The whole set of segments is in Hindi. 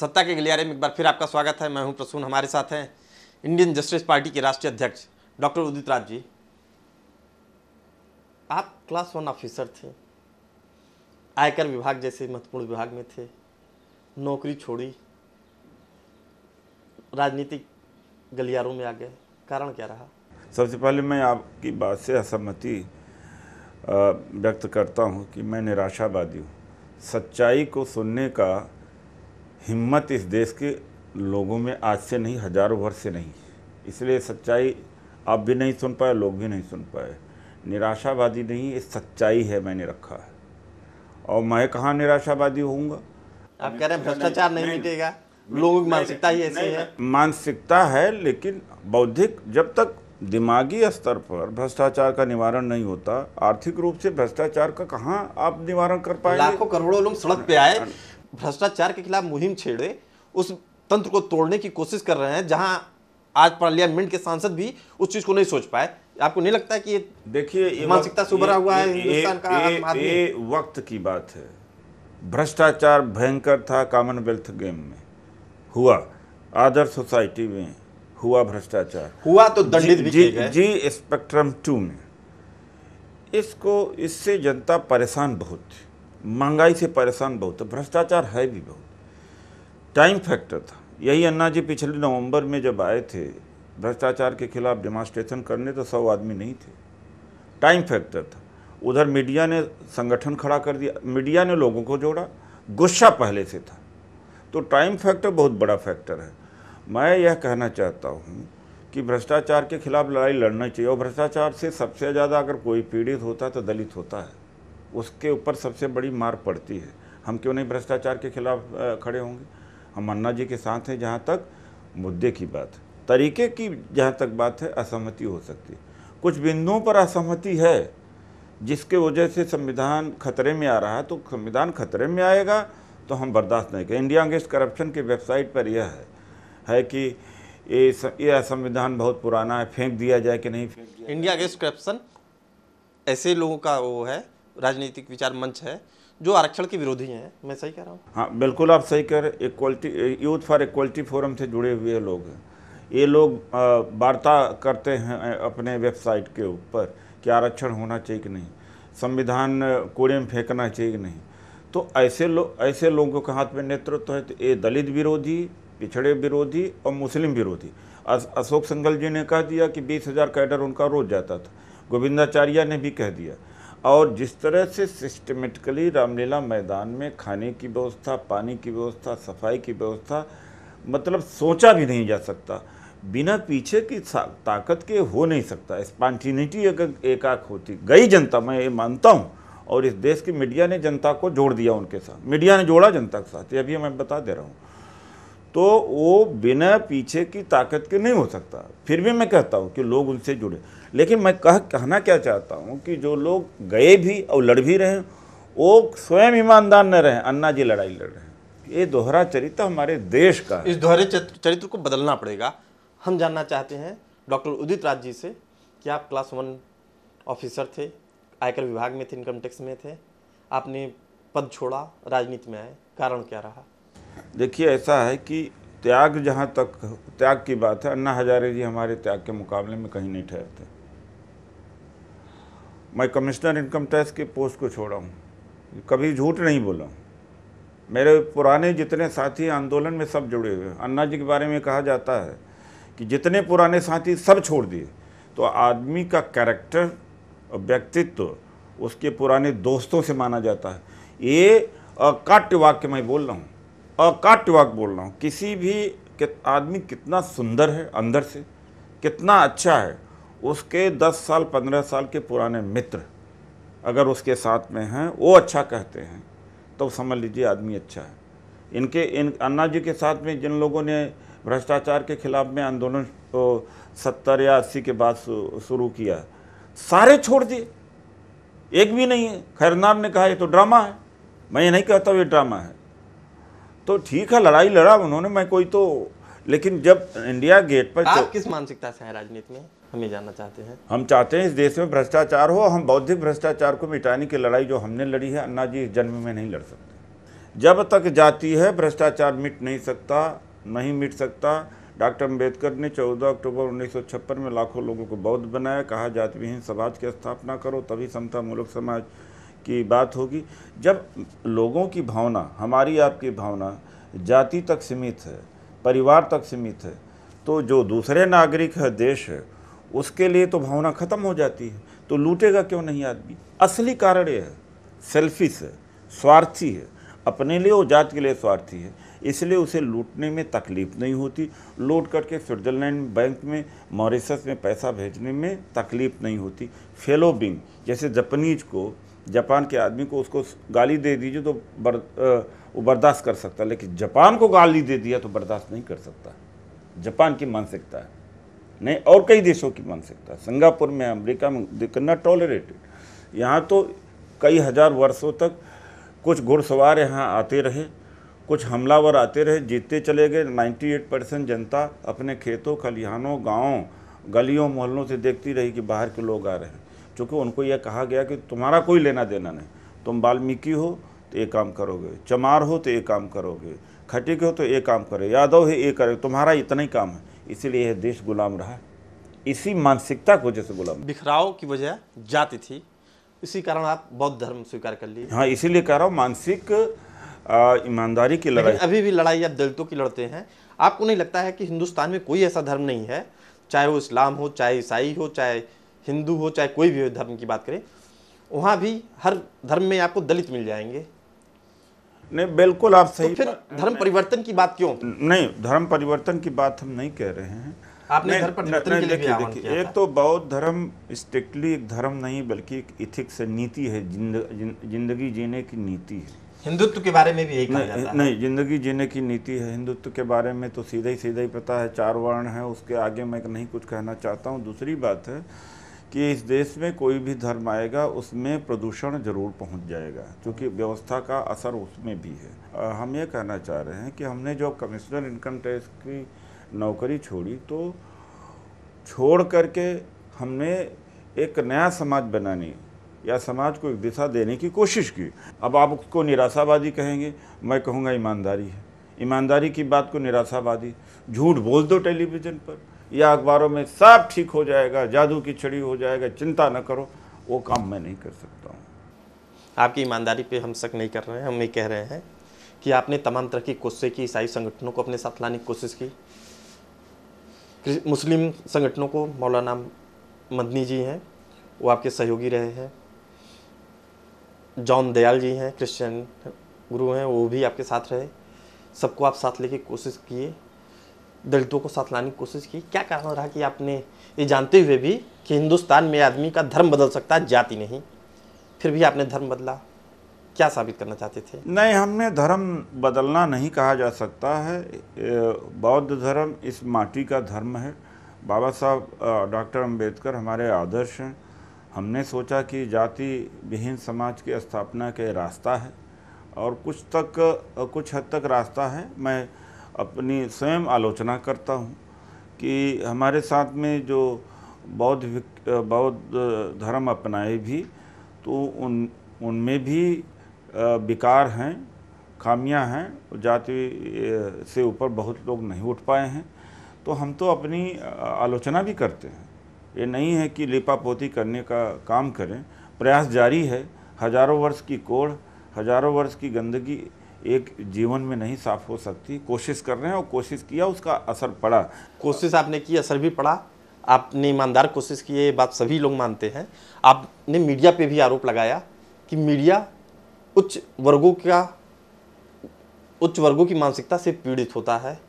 सत्ता के गलियारे में एक बार फिर आपका स्वागत है। मैं हूं प्रसून। हमारे साथ हैं इंडियन जस्टिस पार्टी के राष्ट्रीय अध्यक्ष डॉक्टर उदित राज जी। आप क्लास 1 ऑफिसर थे, आयकर विभाग जैसे महत्वपूर्ण विभाग में थे, नौकरी छोड़ी, राजनीतिक गलियारों में आ गए, कारण क्या रहा? सबसे पहले मैं आपकी बात से असहमति व्यक्त करता हूं कि मैं निराशावादी हूं। सच्चाई को सुनने का हिम्मत इस देश के लोगों में आज से नहीं, हजारों वर्ष से नहीं, इसलिए सच्चाई आप भी नहीं सुन पाए, लोग भी नहीं सुन पाए। निराशावादी नहीं, ये सच्चाई है, मैंने रखा है। और मैं कहाँ निराशावादी होऊंगा? आप कह रहे हैं भ्रष्टाचार नहीं मिटेगा, लोगों की मानसिकता ही ऐसी है। मानसिकता है, लेकिन बौद्धिक, जब तक दिमागी स्तर पर भ्रष्टाचार का निवारण नहीं होता, आर्थिक रूप से भ्रष्टाचार का कहाँ आप निवारण कर पाएंगे? लाखों करोड़ों लोग सड़क पे आए, भ्रष्टाचार के खिलाफ मुहिम छेड़े, उस तंत्र को तोड़ने की कोशिश कर रहे हैं, जहां आज पार्लियामेंट के सांसद भी उस चीज को नहीं सोच पाए। आपको नहीं लगता कि ये देखिए मानसिकता से उभरा हुआ है हिंदुस्तान का आम आदमी? ये वक्त की बात है। भ्रष्टाचार भयंकर था, कॉमनवेल्थ गेम में हुआ, आदर्श सोसाइटी में हुआ भ्रष्टाचार, हुआ तो दंडित भी किए गए। जी स्पेक्ट्रम 2 में इससे जनता परेशान बहुत थी, महंगाई से परेशान बहुत है, भ्रष्टाचार है भी बहुत, टाइम फैक्टर था। यही अन्ना जी पिछले नवंबर में जब आए थे भ्रष्टाचार के खिलाफ डेमोन्स्ट्रेशन करने, तो 100 आदमी नहीं थे, टाइम फैक्टर था। उधर मीडिया ने संगठन खड़ा कर दिया, मीडिया ने लोगों को जोड़ा, गुस्सा पहले से था, तो टाइम फैक्टर बहुत बड़ा फैक्टर है। मैं यह कहना चाहता हूँ कि भ्रष्टाचार के खिलाफ लड़ाई लड़ना चाहिए, और भ्रष्टाचार से सबसे ज़्यादा अगर कोई पीड़ित होता है तो दलित होता है, उसके ऊपर सबसे बड़ी मार पड़ती है। हम क्यों नहीं भ्रष्टाचार के खिलाफ खड़े होंगे? हम अन्ना जी के साथ हैं जहाँ तक मुद्दे की बात है। तरीके की जहाँ तक बात है, असहमति हो सकती है, कुछ बिंदुओं पर असहमति है, जिसके वजह से संविधान खतरे में आ रहा है। तो संविधान खतरे में आएगा तो हम बर्दाश्त नहीं करें। इंडिया अगेंस्ट करप्शन की वेबसाइट पर यह है कि ये संविधान बहुत पुराना है, फेंक दिया जाए कि नहीं फेंक दिया। इंडिया अगेंस्ट करप्शन ऐसे लोगों का वो है, राजनीतिक विचार मंच है जो आरक्षण के विरोधी हैं। मैं सही कह रहा हूँ? हाँ बिल्कुल, आप सही कह रहे। Equality, youth for equality forum से जुड़े हुए लोग हैं। ये लोग वार्ता करते हैं अपने वेबसाइट के ऊपर कि आरक्षण होना चाहिए कि नहीं, संविधान कूड़े में फेंकना चाहिए कि नहीं। तो ऐसे लोगों के हाथ में नेतृत्व है। तो ये दलित विरोधी, पिछड़े विरोधी और मुस्लिम विरोधी। अशोक सिंघल जी ने कह दिया कि 20,000 कैडर उनका रोज जाता था, गोविंदाचार्य ने भी कह दिया। और जिस तरह से सिस्टमेटिकली रामलीला मैदान में खाने की व्यवस्था, पानी की व्यवस्था, सफाई की व्यवस्था, मतलब सोचा भी नहीं जा सकता, बिना पीछे की ताकत के हो नहीं सकता। स्पॉन्टेनिटी अगर एकाक होती, गई जनता, मैं ये मानता हूँ, और इस देश की मीडिया ने जनता को जोड़ दिया उनके साथ, मीडिया ने जोड़ा जनता के साथ, ये अभी मैं बता दे रहा हूँ। तो वो बिना पीछे की ताकत के नहीं हो सकता। फिर भी मैं कहता हूँ कि लोग उनसे जुड़े, लेकिन मैं कहना क्या चाहता हूँ कि जो लोग गए भी और लड़ भी रहे हैं, वो स्वयं ईमानदार न रहे। अन्ना जी लड़ाई लड़ रहे हैं, ये दोहरा चरित्र हमारे देश का है। इस दोहरे चरित्र को बदलना पड़ेगा। हम जानना चाहते हैं डॉक्टर उदित राज जी से कि आप क्लास 1 ऑफिसर थे, आयकर विभाग में थे, इनकम टैक्स में थे, आपने पद छोड़ा, राजनीति में आए, कारण क्या रहा? देखिए, ऐसा है कि त्याग, जहाँ तक त्याग की बात है, अन्ना हजारे जी हमारे त्याग के मुकाबले में कहीं नहीं ठहरते। मैं कमिश्नर इनकम टैक्स के पोस्ट को छोड़ा हूँ, कभी झूठ नहीं बोला हूँ। मेरे पुराने जितने साथी आंदोलन में सब जुड़े हुए हैं। अन्ना जी के बारे में कहा जाता है कि जितने पुराने साथी सब छोड़ दिए। तो आदमी का कैरेक्टर और व्यक्तित्व उसके पुराने दोस्तों से माना जाता है। ये अकाट्य वाक्य मैं बोल रहा हूँ, अकाट्य वाक्य बोल रहा हूँ। किसी भी आदमी कितना सुंदर है अंदर से, कितना अच्छा है, उसके 10 साल 15 साल के पुराने मित्र अगर उसके साथ में हैं, वो अच्छा कहते हैं, तो समझ लीजिए आदमी अच्छा है। इन अन्ना जी के साथ में जिन लोगों ने भ्रष्टाचार के खिलाफ में आंदोलन 70 या 80 के बाद शुरू किया, सारे छोड़ दिए, एक भी नहीं है। खैरनार ने कहा ये तो ड्रामा है, मैं ये नहीं कहता ये ड्रामा है। तो ठीक है, लड़ाई लड़ा उन्होंने, मैं कोई तो, लेकिन जब इंडिया गेट पर आप किस मानसिकता से हैं राजनीति में, हम ये जानना चाहते हैं। हम चाहते हैं इस देश में भ्रष्टाचार हो। हम बौद्धिक भ्रष्टाचार को मिटाने की लड़ाई जो हमने लड़ी है, अन्ना जी इस जन्म में नहीं लड़ सकते। जब तक जाति है भ्रष्टाचार मिट नहीं सकता, नहीं मिट सकता। डॉक्टर अम्बेडकर ने 14 अक्टूबर 1956 में लाखों लोगों को बौद्ध बनाया, कहा जाति विहीन समाज की स्थापना करो, तभी समता मूलक समाज की बात होगी। जब लोगों की भावना, हमारी आपकी भावना जाति तक सीमित है, परिवार तक सीमित है, तो जो दूसरे नागरिक है, देश है, उसके लिए तो भावना खत्म हो जाती है। तो लूटेगा क्यों नहीं आदमी? असली कारण ये है, सेल्फिश है, स्वार्थी है, अपने लिए और जाति के लिए स्वार्थी है, इसलिए उसे लूटने में तकलीफ नहीं होती। लूट करके स्विट्जरलैंड बैंक में, मॉरिशस में पैसा भेजने में तकलीफ नहीं होती। फेलो बिंग, जैसे जापानीज को, जापान के आदमी को उसको गाली दे दीजिए तो वो बर्दाश्त कर सकता है, लेकिन जापान को गाली दे दिया तो बर्दाश्त नहीं कर सकता। जापान की मानसिकता है, नहीं और कई देशों की मानसिकता है। सिंगापुर में, अमेरिका में दे कैन नॉट टॉलरेटेड। यहाँ तो कई हजार वर्षों तक कुछ घुड़सवार यहाँ आते रहे, कुछ हमलावर आते रहे, जीतते चले गए। 98% जनता अपने खेतों, खलिहानों, गाँव, गलियों, मोहल्लों से देखती रही कि बाहर के लोग आ रहे हैं, क्योंकि उनको यह कहा गया कि तुम्हारा कोई लेना देना नहीं, तुम वाल्मीकि हो तो ये काम करोगे, चमार हो तो ये काम करोगे, खटिक हो तो ये काम करो, यादव है ये करे, तुम्हारा इतना ही काम है। इसीलिए यह देश गुलाम रहा, इसी मानसिकता की वजह से गुलाम। बिखराव की वजह जाति थी, इसी कारण आप बौद्ध धर्म स्वीकार कर लिए। हाँ, इसीलिए कह रहा हूँ मानसिक ईमानदारी की लड़ाई। अभी भी लड़ाई आप दलितों की लड़ते हैं। आपको नहीं लगता है कि हिंदुस्तान में कोई ऐसा धर्म नहीं है, चाहे वो इस्लाम हो, चाहे ईसाई हो, चाहे हिंदू हो, चाहे कोई भी धर्म की बात करें, वहाँ भी हर धर्म में आपको दलित मिल जाएंगे? नहीं, बिल्कुल आप सही। तो फिर धर्म परिवर्तन की बात क्यों? नहीं, धर्म परिवर्तन की बात हम नहीं कह रहे हैं। आपने धर्म परिवर्तन के लिए भी आह्वान किया था। एक तो बौद्ध धर्म स्ट्रिक्टली एक धर्म नहीं बल्कि एक इथिक्स है, नीति है, जिंदगी जीने की नीति है। हिंदुत्व के बारे में भी यही कहा जाता है। नहीं, जिंदगी जीने की नीति है। हिंदुत्व के बारे में तो सीधा ही पता है, 4 वर्ण है, उसके आगे मैं नहीं कुछ कहना चाहता हूँ। दूसरी बात है कि इस देश में कोई भी धर्म आएगा उसमें प्रदूषण जरूर पहुंच जाएगा, क्योंकि व्यवस्था का असर उसमें भी है। हम ये कहना चाह रहे हैं कि हमने जो कमिश्नर इनकम टैक्स की नौकरी छोड़ी, तो छोड़ करके हमने एक नया समाज बनाने या समाज को एक दिशा देने की कोशिश की। अब आप उसको निराशावादी कहेंगे, मैं कहूँगा ईमानदारी है। ईमानदारी की बात को निराशावादी, झूठ बोल दो टेलीविज़न पर या अखबारों में, सब ठीक हो जाएगा, जादू की छड़ी हो जाएगा, चिंता न करो, वो काम मैं नहीं कर सकता हूँ। आपकी ईमानदारी पे हम शक नहीं कर रहे हैं, हम ये कह रहे हैं कि आपने तमाम तरह की कोशिशें की, ईसाई संगठनों को अपने साथ लाने की कोशिश की, मुस्लिम संगठनों को, मौलाना मदनी जी हैं वो आपके सहयोगी रहे हैं, जॉन दयाल जी हैं क्रिश्चियन गुरु हैं, वो भी आपके साथ रहे, सबको आप साथ लेके कोशिश किए, दलितों को साथ लाने की कोशिश की। क्या कारण रहा कि आपने ये जानते हुए भी कि हिंदुस्तान में आदमी का धर्म बदल सकता है, जाति नहीं, फिर भी आपने धर्म बदला? क्या साबित करना चाहते थे? नहीं, हमने धर्म बदलना नहीं कहा जा सकता है। बौद्ध धर्म इस माटी का धर्म है। बाबा साहब डॉक्टर अम्बेडकर हमारे आदर्श हैं। हमने सोचा कि जाति विहीन समाज की स्थापना का रास्ता है और कुछ हद तक रास्ता है। मैं अपनी स्वयं आलोचना करता हूँ कि हमारे साथ में जो बौद्ध धर्म अपनाए भी, तो उनमें भी विकार हैं, खामियां हैं, जाति से ऊपर बहुत लोग नहीं उठ पाए हैं। तो हम तो अपनी आलोचना भी करते हैं, ये नहीं है कि लिपापोती करने का काम करें। प्रयास जारी है। हजारों वर्ष की कोढ़, हजारों वर्ष की गंदगी एक जीवन में नहीं साफ हो सकती। कोशिश कर रहे हैं और कोशिश किया, उसका असर पड़ा। कोशिश आपने की, असर भी पड़ा। आपने ईमानदार कोशिश की, ये बात सभी लोग मानते हैं। आपने मीडिया पे भी आरोप लगाया कि मीडिया उच्च वर्गों की मानसिकता से पीड़ित होता है।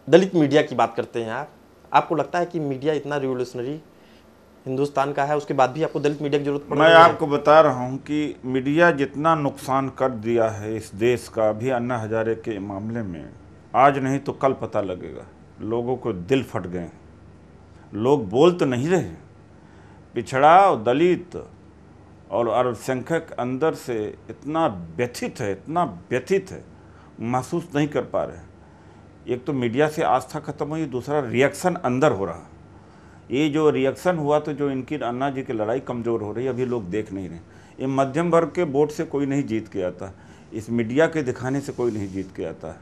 दलित मीडिया की बात करते हैं आप। आपको लगता है कि मीडिया इतना रिवोल्यूशनरी हिंदुस्तान का है, उसके बाद भी आपको दलित मीडिया की जरूरत पड़ रही है? मैं आपको बता रहा हूं कि मीडिया जितना नुकसान कर दिया है इस देश का, भी अन्ना हजारे के मामले में, आज नहीं तो कल पता लगेगा। लोगों को दिल फट गए, लोग बोल तो नहीं रहे। पिछड़ा और दलित और अल्पसंख्यक अंदर से इतना व्यथित है, महसूस नहीं कर पा रहे। एक तो मीडिया से आस्था खत्म हुई, दूसरा रिएक्शन अंदर हो रहा। ये जो रिएक्शन हुआ तो जो इनकी अन्ना जी की लड़ाई कमज़ोर हो रही है, अभी लोग देख नहीं रहे। ये मध्यम वर्ग के वोट से कोई नहीं जीत के आता। इस मीडिया के दिखाने से कोई नहीं जीत के आता है।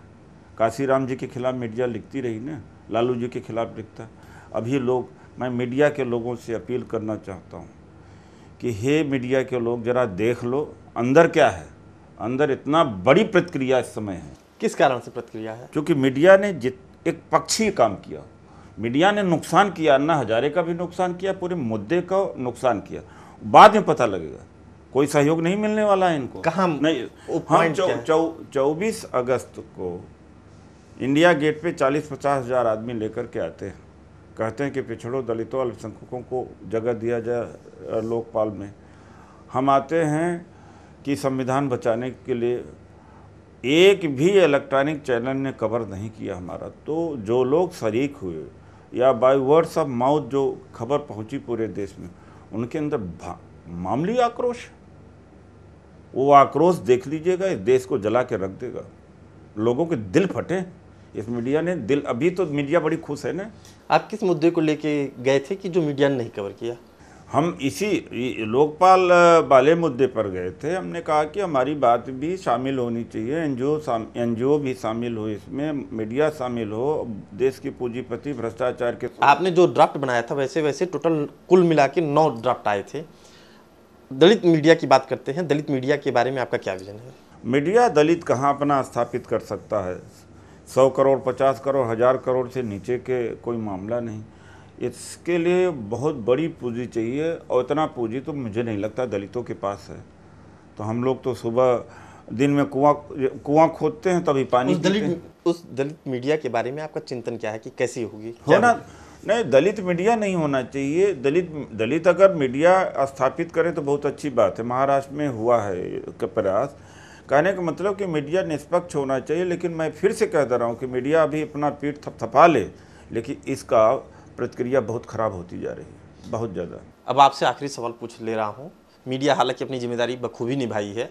काशीराम जी के खिलाफ मीडिया लिखती रही ना, लालू जी के खिलाफ लिखता। अभी लोग, मैं मीडिया के लोगों से अपील करना चाहता हूँ कि हे मीडिया के लोग, जरा देख लो अंदर क्या है। अंदर इतना बड़ी प्रतिक्रिया इस समय है। किस कारण से प्रतिक्रिया है? क्योंकि मीडिया ने एक पक्षीय काम किया। मीडिया ने नुकसान किया, अन्ना हजारे का भी नुकसान किया, पूरे मुद्दे का नुकसान किया। बाद में पता लगेगा, कोई सहयोग नहीं मिलने वाला है इनको। कहाँ नहीं, हम 24 अगस्त को इंडिया गेट पे 40-50 हज़ार आदमी लेकर के आते हैं, कहते हैं कि पिछड़ों, दलितों, अल्पसंख्यकों को जगह दिया जाए लोकपाल में। हम आते हैं कि संविधान बचाने के लिए। एक भी इलेक्ट्रॉनिक चैनल ने कवर नहीं किया हमारा। तो जो लोग शरीक हुए या बाय वर्ड्स ऑफ माउथ जो खबर पहुंची पूरे देश में, उनके अंदर मामूली आक्रोश, वो आक्रोश देख लीजिएगा, इस देश को जला के रख देगा। लोगों के दिल फटे। इस मीडिया ने दिल, अभी तो मीडिया बड़ी खुश है ना। आप किस मुद्दे को लेके गए थे कि जो मीडिया ने नहीं कवर किया? हम इसी लोकपाल वाले मुद्दे पर गए थे। हमने कहा कि हमारी बात भी शामिल होनी चाहिए, एनजीओ भी शामिल हो, इसमें मीडिया शामिल हो, देश की पूंजीपति भ्रष्टाचार के। आपने जो ड्राफ्ट बनाया था, वैसे टोटल कुल मिला के 9 ड्राफ्ट आए थे। दलित मीडिया की बात करते हैं, दलित मीडिया के बारे में आपका क्या विजन है? मीडिया दलित कहाँ अपना स्थापित कर सकता है? 100 करोड़, 50 करोड़, 1000 करोड़ से नीचे के कोई मामला नहीं। इसके लिए बहुत बड़ी पूंजी चाहिए, और इतना पूंजी तो मुझे नहीं लगता दलितों के पास है। तो हम लोग तो सुबह दिन में कुआं खोदते हैं, तभी पानी पीते हैं। उस दलित मीडिया के बारे में आपका चिंतन क्या है कि कैसी होगी? होना नहीं, दलित मीडिया नहीं होना चाहिए। दलित अगर मीडिया स्थापित करें तो बहुत अच्छी बात है। महाराष्ट्र में हुआ है प्रयास। कहने का मतलब कि मीडिया निष्पक्ष होना चाहिए। लेकिन मैं फिर से कह दे रहा हूँ कि मीडिया अभी अपना पीठ थपथपा ले, लेकिन इसका प्रतिक्रिया बहुत खराब होती जा रही है, बहुत ज़्यादा। अब आपसे आखिरी सवाल पूछ ले रहा हूँ। मीडिया हालांकि अपनी जिम्मेदारी बखूबी निभाई है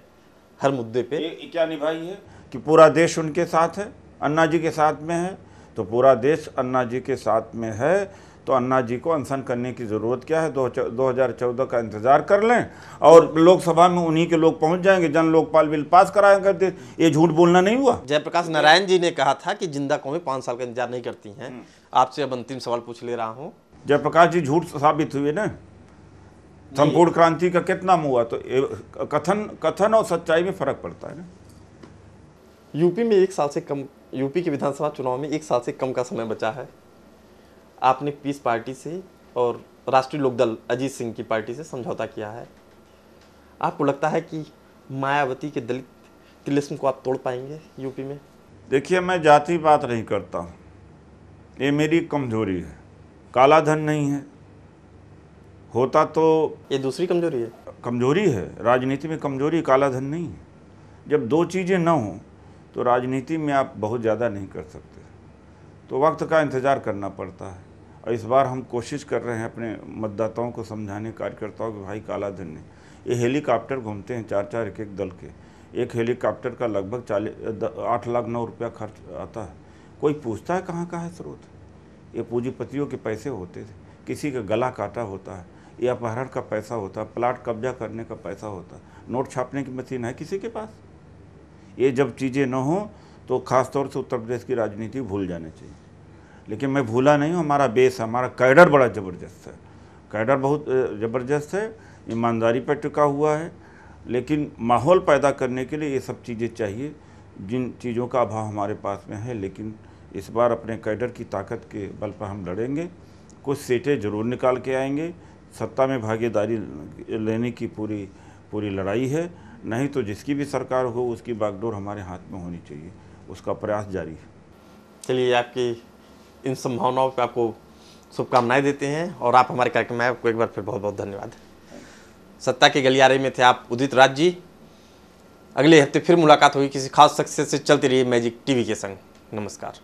हर मुद्दे पे। क्या निभाई है कि पूरा देश उनके साथ है, अन्ना जी के साथ में है। तो पूरा देश अन्ना जी के साथ में है, तो अन्ना जी को अनशन करने की ज़रूरत क्या है? 2014 का इंतज़ार कर लें, और लोकसभा में उन्हीं के लोग पहुंच जाएंगे। जन लोकपाल बिल पास कराया करते। ये झूठ बोलना नहीं हुआ। जयप्रकाश नारायण जी ने कहा था कि जिंदा कौमें 5 साल का इंतजार नहीं करती हैं। आपसे अब अंतिम सवाल पूछ ले रहा हूँ। जयप्रकाश जी झूठ साबित हुए ना। संपूर्ण क्रांति का कितना मुँह हुआ? तो कथन और सच्चाई में फर्क पड़ता है ना। यूपी में 1 साल से कम, यूपी के विधानसभा चुनाव में 1 साल से कम का समय बचा है। आपने पीस पार्टी से और राष्ट्रीय लोकदल अजीत सिंह की पार्टी से समझौता किया है। आपको लगता है कि मायावती के दलित तिलिस्म को आप तोड़ पाएंगे यूपी में? देखिए, मैं जाति बात नहीं करता हूँ, ये मेरी कमजोरी है। काला धन नहीं है, होता तो ये दूसरी कमजोरी है। कमजोरी है राजनीति में, कमजोरी काला धन नहीं है। जब 2 चीज़ें ना हों तो राजनीति में आप बहुत ज़्यादा नहीं कर सकते। तो वक्त का इंतज़ार करना पड़ता है। और इस बार हम कोशिश कर रहे हैं अपने मतदाताओं को समझाने, कार्यकर्ताओं को, भाई काला धन नहीं। ये हेलीकॉप्टर घूमते हैं 4-4 एक दल के। एक हेलीकॉप्टर का लगभग 8 लाख 9 रुपया खर्च आता है। कोई पूछता है कहाँ का है स्रोत? ये पूंजीपतियों के पैसे होते थे, किसी का गला काटा होता है, ये अपहरण का पैसा होता है, प्लाट कब्जा करने का पैसा होता है, नोट छापने की मशीन है किसी के पास। ये जब चीज़ें न हों तो ख़ासतौर से उत्तर प्रदेश की राजनीति भूल जानी चाहिए। लेकिन मैं भूला नहीं हूँ। हमारा बेस, हमारा कैडर बड़ा ज़बरदस्त है। कैडर बहुत ज़बरदस्त है, ईमानदारी पर टिका हुआ है। लेकिन माहौल पैदा करने के लिए ये सब चीज़ें चाहिए, जिन चीज़ों का अभाव हमारे पास में है। लेकिन इस बार अपने कैडर की ताकत के बल पर हम लड़ेंगे। कुछ सीटें ज़रूर निकाल के आएंगे। सत्ता में भागीदारी लेने की पूरी लड़ाई है। नहीं तो जिसकी भी सरकार हो उसकी बागडोर हमारे हाथ में होनी चाहिए। उसका प्रयास जारी है। चलिए, आपकी इन संभावनाओं पर आपको शुभकामनाएं देते हैं। और आप हमारे कार्यक्रम में, आपको एक बार फिर बहुत बहुत धन्यवाद। सत्ता के गलियारे में थे आप उदित राज जी। अगले हफ्ते फिर मुलाकात होगी किसी खास शख्सियत से। चलती रही मैजिक टीवी के संग। नमस्कार।